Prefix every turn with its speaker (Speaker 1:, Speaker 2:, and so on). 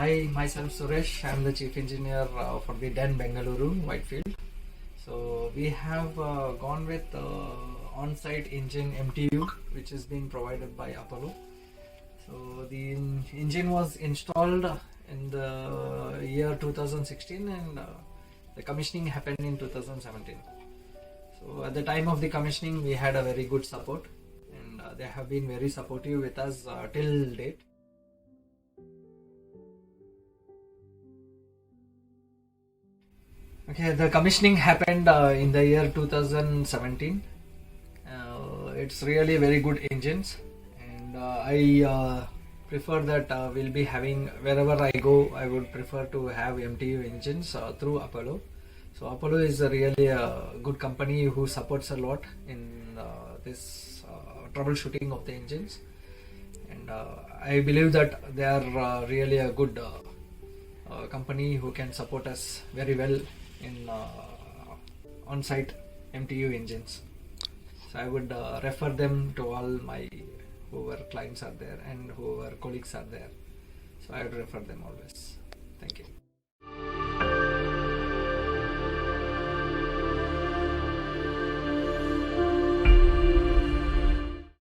Speaker 1: Hi, myself Suresh. I'm the Chief Engineer for the Den Bangalore Whitefield. So we have gone with on-site engine MTU, which is being provided by Apollo. So the engine was installed in the year 2016 and the commissioning happened in 2017. So at the time of the commissioning, we had a very good support and they have been very supportive with us till date. Okay, the commissioning happened in the year 2017. It's really very good engines, and I prefer that we'll be having, wherever I go, I would prefer to have MTU engines through Apollo. So Apollo is really a good company who supports a lot in this troubleshooting of the engines, and I believe that they are really a good company who can support us very well in on-site MTU engines. So I would refer them to all my whoever clients are there and whoever colleagues are there. So I would refer them always. Thank you.